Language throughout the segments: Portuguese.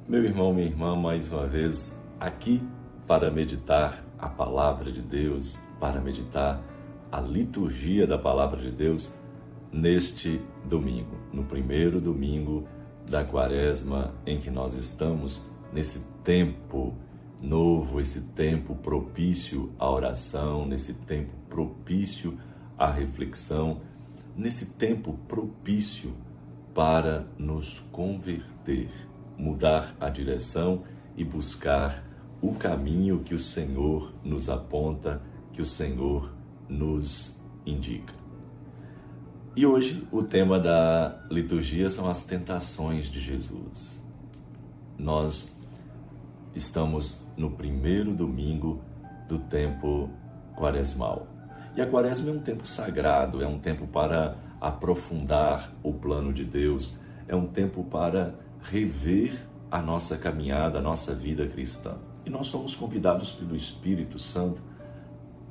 Meu irmão, minha irmã, mais uma vez aqui para meditar a Palavra de Deus, para meditar a liturgia da Palavra de Deus neste domingo, no primeiro domingo da Quaresma em que nós estamos, nesse tempo novo, esse tempo propício à oração, nesse tempo propício à reflexão, nesse tempo propício para nos converter, mudar a direção e buscar o caminho que o Senhor nos aponta, que o Senhor nos indica. E hoje o tema da liturgia são as tentações de Jesus. Nós estamos no primeiro domingo do tempo quaresmal. E a quaresma é um tempo sagrado, é um tempo para aprofundar o plano de Deus, é um tempo para rever a nossa caminhada, a nossa vida cristã. E nós somos convidados pelo Espírito Santo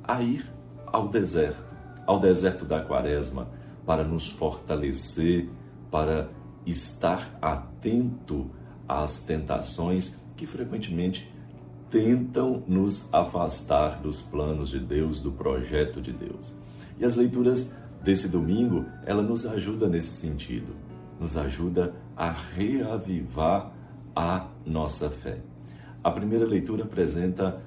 a ir ao deserto da Quaresma, para nos fortalecer, para estar atento às tentações que frequentemente tentam nos afastar dos planos de Deus, do projeto de Deus. E as leituras desse domingo, ela nos ajuda nesse sentido, nos ajuda a reavivar a nossa fé. A primeira leitura apresenta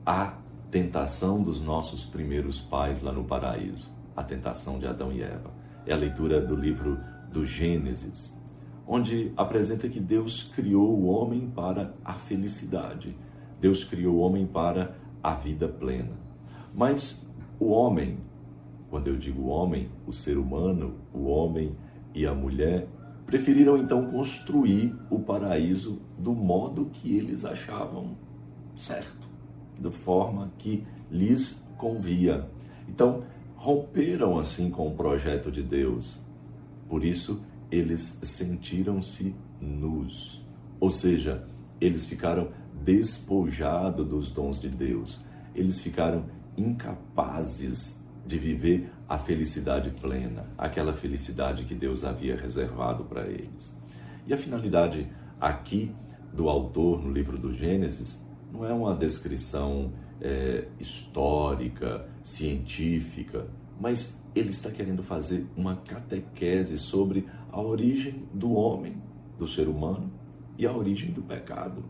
a tentação dos nossos primeiros pais lá no paraíso, a tentação de Adão e Eva. É a leitura do livro do Gênesis, onde apresenta que Deus criou o homem para a felicidade. Deus criou o homem para a vida plena. Mas o homem, quando eu digo homem, o ser humano, o homem e a mulher, preferiram então construir o paraíso do modo que eles achavam certo, da forma que lhes convia. Então, romperam assim com o projeto de Deus. Por isso, eles sentiram-se nus. Ou seja, eles ficaram despojados dos dons de Deus. Eles ficaram incapazes de viver a felicidade plena, aquela felicidade que Deus havia reservado para eles. E a finalidade aqui do autor no livro do Gênesis não é uma descrição histórica, científica, mas ele está querendo fazer uma catequese sobre a origem do homem, do ser humano, e a origem do pecado.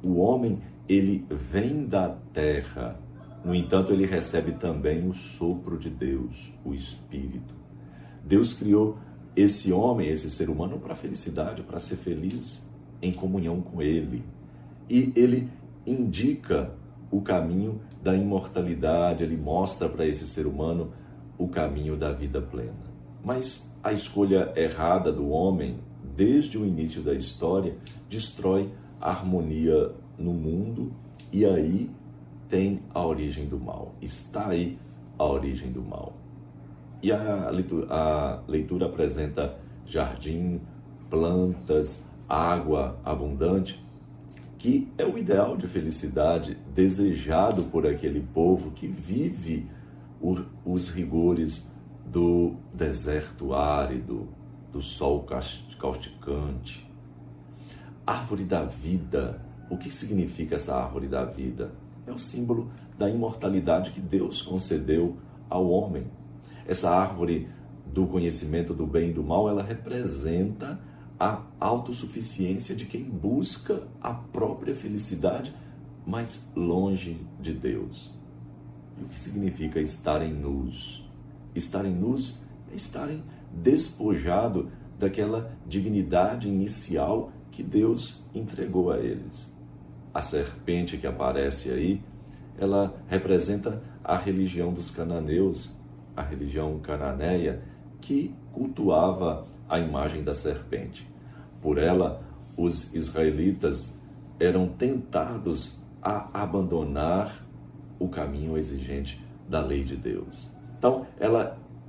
O homem, ele vem da terra, no entanto, ele recebe também o sopro de Deus, o Espírito. Deus criou esse homem, esse ser humano, para a felicidade, para ser feliz em comunhão com Ele. E Ele indica o caminho da imortalidade, Ele mostra para esse ser humano o caminho da vida plena. Mas a escolha errada do homem, desde o início da história, destrói a harmonia no mundo e aí tem a origem do mal. Está aí a origem do mal. E a leitura apresenta jardim, plantas, água abundante, que é o ideal de felicidade desejado por aquele povo que vive os rigores do deserto árido, do sol causticante. Árvore da vida. O que significa essa árvore da vida? É o símbolo da imortalidade que Deus concedeu ao homem. Essa árvore do conhecimento do bem e do mal, ela representa a autossuficiência de quem busca a própria felicidade, mas longe de Deus. E o que significa estarem nus? Estarem nus é estarem despojados daquela dignidade inicial que Deus entregou a eles. A serpente que aparece aí, ela representa a religião dos cananeus, a religião cananeia, que cultuava a imagem da serpente. Por ela, os israelitas eram tentados a abandonar o caminho exigente da lei de Deus. Então,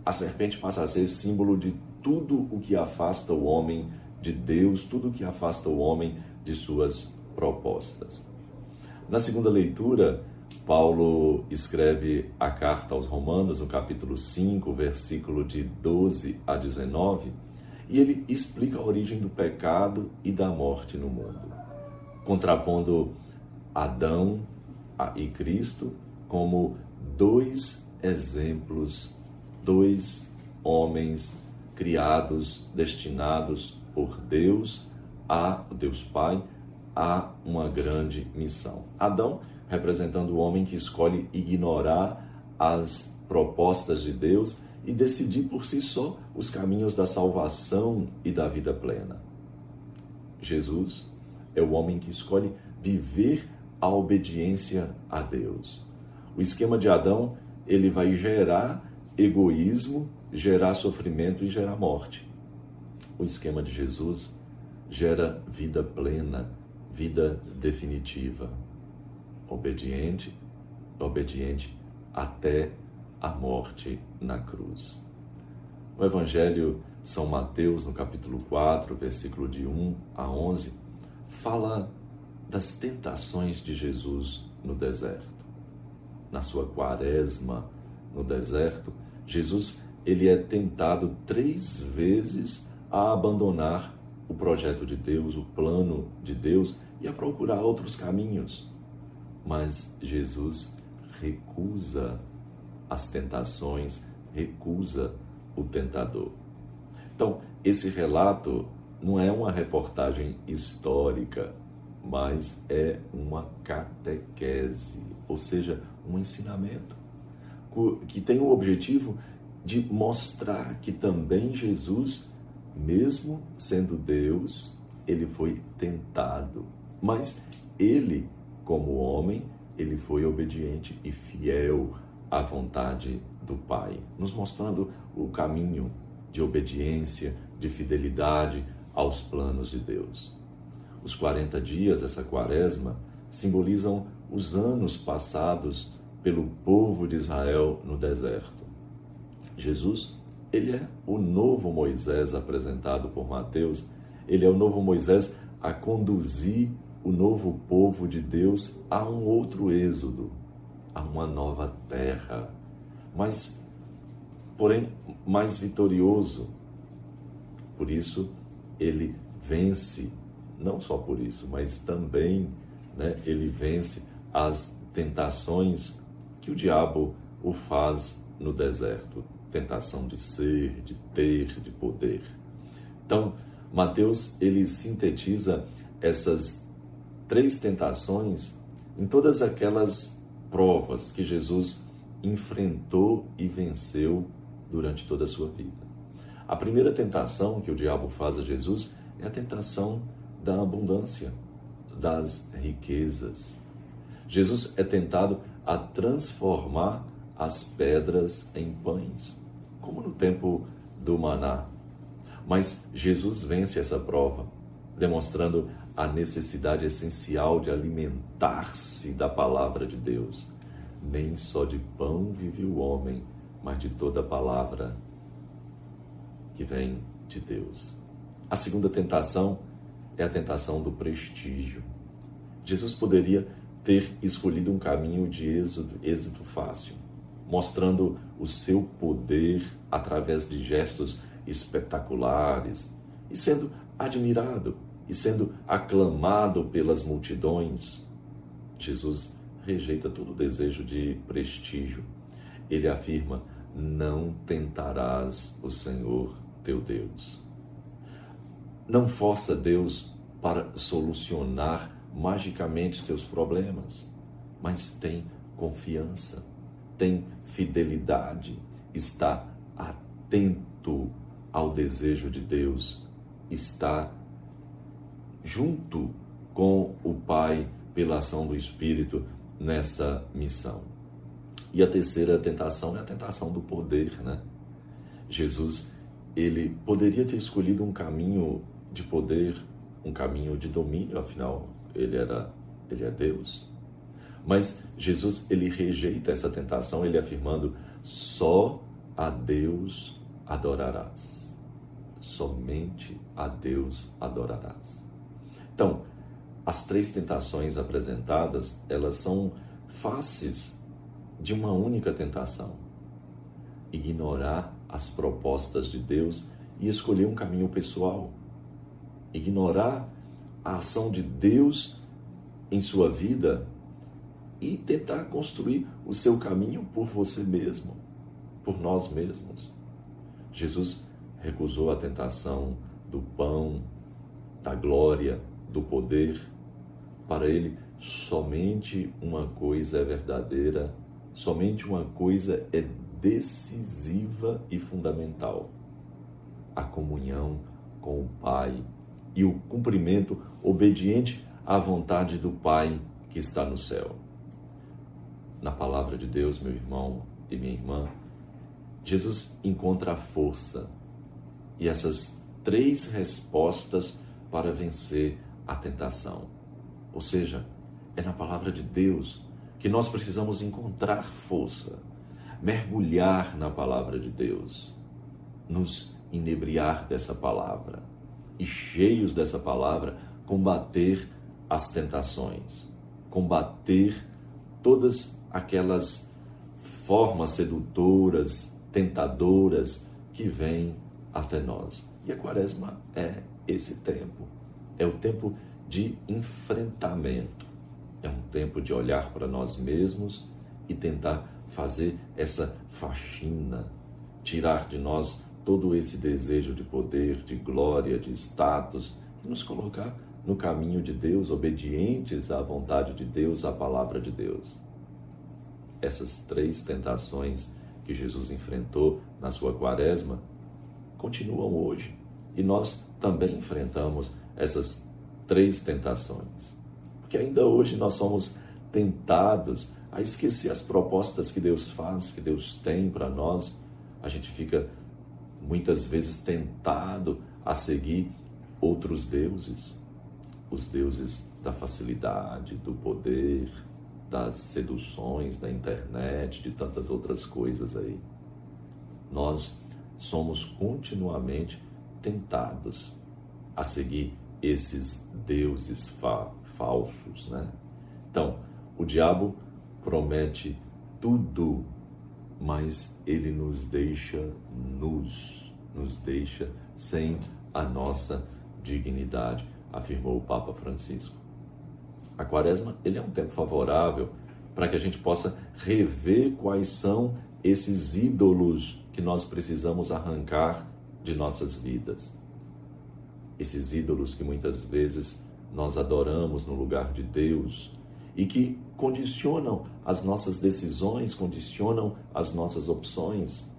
a serpente passa a ser símbolo de tudo o que afasta o homem de Deus, tudo o que afasta o homem de suas propostas. Na segunda leitura, Paulo escreve a carta aos Romanos, no capítulo 5, versículo de 12 a 19, e ele explica a origem do pecado e da morte no mundo. contrapondo Adão e Cristo como dois exemplos, dois homens criados, destinados por Deus, Deus Pai, a uma grande missão. Adão representando o homem que escolhe ignorar as propostas de Deus e decidir por si só os caminhos da salvação e da vida plena. Jesus é o homem que escolhe viver a obediência a Deus. O esquema de Adão, ele vai gerar egoísmo, gerar sofrimento e gerar morte. O esquema de Jesus gera vida plena, vida definitiva. Obediente até a morte na cruz. No Evangelho São Mateus, no capítulo 4, versículo de 1 a 11, fala das tentações de Jesus no deserto. Na sua quaresma no deserto, Jesus ele é tentado 3 vezes a abandonar o projeto de Deus, o plano de Deus e a procurar outros caminhos. Mas Jesus recusa as tentações, recusa o tentador. Então, esse relato não é uma reportagem histórica, mas é uma catequese, ou seja, um ensinamento que tem o objetivo de mostrar que também Jesus, mesmo sendo Deus, ele foi tentado, mas ele, como homem, ele foi obediente e fiel à vontade do Pai, nos mostrando o caminho de obediência, de fidelidade aos planos de Deus. Os 40 dias, essa quaresma, simbolizam os anos passados pelo povo de Israel no deserto. Jesus, ele é o novo Moisés apresentado por Mateus, ele é o novo Moisés a conduzir o novo povo de Deus a um outro êxodo, a uma nova terra, porém mais vitorioso. Por isso, ele vence, não só por isso, mas também ele vence as tentações que o diabo o faz no deserto. Tentação de ser, de ter, de poder. Então, Mateus, ele sintetiza essas 3 tentações em todas aquelas provas que Jesus enfrentou e venceu durante toda a sua vida. A primeira tentação que o diabo faz a Jesus é a tentação da abundância, das riquezas. Jesus é tentado a transformar as pedras em pães, como no tempo do maná. Mas Jesus vence essa prova, demonstrando a necessidade essencial de alimentar-se da palavra de Deus. Nem só de pão vive o homem, mas de toda a palavra que vem de Deus. A segunda tentação é a tentação do prestígio. Jesus poderia ter escolhido um caminho de êxito fácil, mostrando o seu poder através de gestos espetaculares e sendo admirado e sendo aclamado pelas multidões. Jesus rejeita todo o desejo de prestígio. Ele afirma: não tentarás o Senhor teu Deus. Não força Deus para solucionar magicamente seus problemas, mas tem confiança, tem fidelidade, está atento ao desejo de Deus, está junto com o Pai pela ação do Espírito nessa missão. E a terceira tentação é a tentação do poder, Jesus, ele poderia ter escolhido um caminho de poder, um caminho de domínio, afinal, ele é Deus. Mas Jesus, ele rejeita essa tentação, ele afirmando: só a Deus adorarás. Somente a Deus adorarás. Então, as 3 tentações apresentadas, elas são faces de uma única tentação: ignorar as propostas de Deus e escolher um caminho pessoal. Ignorar a ação de Deus em sua vida e tentar construir o seu caminho por você mesmo, por nós mesmos. Jesus recusou a tentação do pão, da glória, do poder. Para ele, somente uma coisa é verdadeira, somente uma coisa é decisiva e fundamental: a comunhão com o Pai e o cumprimento obediente à vontade do Pai que está no céu. Na palavra de Deus, meu irmão e minha irmã, Jesus encontra a força e essas 3 respostas para vencer a tentação. Ou seja, é na palavra de Deus que nós precisamos encontrar força, mergulhar na palavra de Deus, nos inebriar dessa palavra e, cheios dessa palavra, combater as tentações, combater todas aquelas formas sedutoras, tentadoras que vêm até nós. E a Quaresma é esse tempo, é o tempo de enfrentamento, é um tempo de olhar para nós mesmos e tentar fazer essa faxina, tirar de nós todo esse desejo de poder, de glória, de status, e nos colocar no caminho de Deus, obedientes à vontade de Deus, à palavra de Deus. Essas 3 tentações que Jesus enfrentou na sua Quaresma continuam hoje. E nós também enfrentamos essas 3 tentações. Porque ainda hoje nós somos tentados a esquecer as propostas que Deus faz, que Deus tem para nós. A gente fica muitas vezes tentado a seguir outros deuses. Os deuses da facilidade, do poder, das seduções, da internet, de tantas outras coisas aí. Nós somos continuamente tentados a seguir esses deuses falsos, né? Então, o diabo promete tudo, mas ele nos deixa nus, nos deixa sem a nossa dignidade, afirmou o Papa Francisco. A Quaresma, ele é um tempo favorável para que a gente possa rever quais são esses ídolos que nós precisamos arrancar de nossas vidas. Esses ídolos que muitas vezes nós adoramos no lugar de Deus e que condicionam as nossas decisões, condicionam as nossas opções.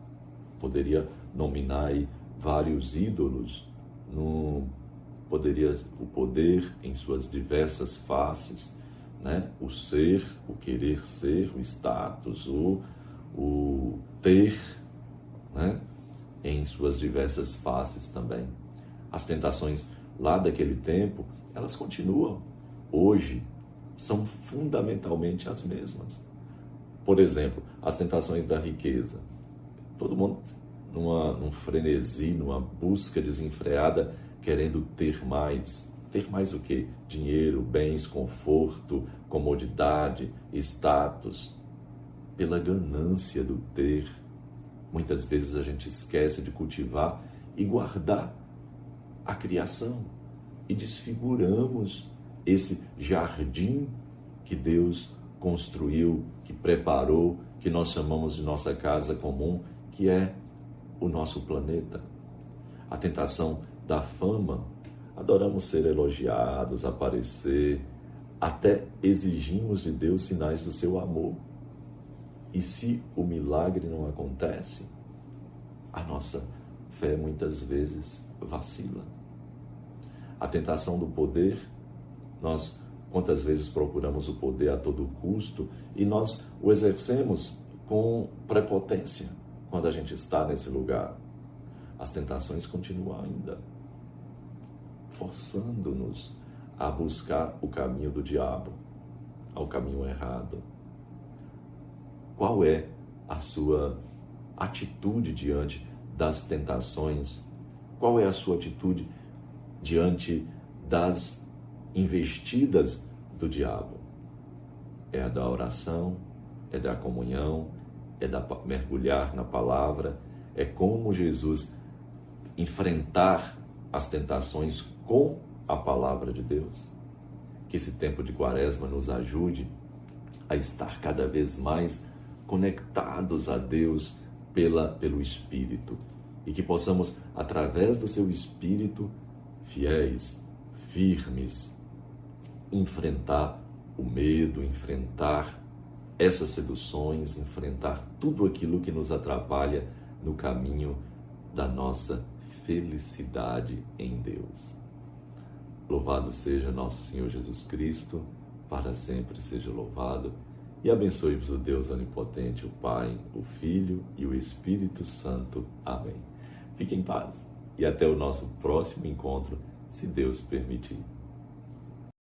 Poderia nominar aí vários ídolos, poderia o poder em suas diversas faces, né? O ser, o querer ser, o status, o ter, né? Em suas diversas faces também. As tentações lá daquele tempo, elas continuam. Hoje, são fundamentalmente as mesmas. Por exemplo, as tentações da riqueza. Todo mundo num frenesi, numa busca desenfreada, querendo ter mais. Ter mais o quê? Dinheiro, bens, conforto, comodidade, status. Pela ganância do ter. Muitas vezes a gente esquece de cultivar e guardar a criação e desfiguramos esse jardim que Deus construiu, que preparou, que nós chamamos de nossa casa comum, que é o nosso planeta. A tentação da fama, adoramos ser elogiados, aparecer, até exigimos de Deus sinais do seu amor. E se o milagre não acontece, a nossa fé muitas vezes vacila. A tentação do poder, nós quantas vezes procuramos o poder a todo custo e nós o exercemos com prepotência quando a gente está nesse lugar. As tentações continuam ainda, forçando-nos a buscar o caminho do diabo, ao caminho errado. Qual é a sua atitude diante das tentações? Qual é a sua atitude diante das investidas do diabo? É a da oração, é da comunhão, é da mergulhar na palavra, é como Jesus enfrentar as tentações com a palavra de Deus. que esse tempo de Quaresma nos ajude a estar cada vez mais conectados a Deus pelo Espírito, e que possamos, através do seu Espírito, fiéis, firmes, enfrentar o medo, enfrentar essas seduções, enfrentar tudo aquilo que nos atrapalha no caminho da nossa felicidade em Deus. Louvado seja nosso Senhor Jesus Cristo, para sempre seja louvado, e abençoe-vos o Deus Onipotente, o Pai, o Filho e o Espírito Santo. Amém. Fique em paz e até o nosso próximo encontro, se Deus permitir.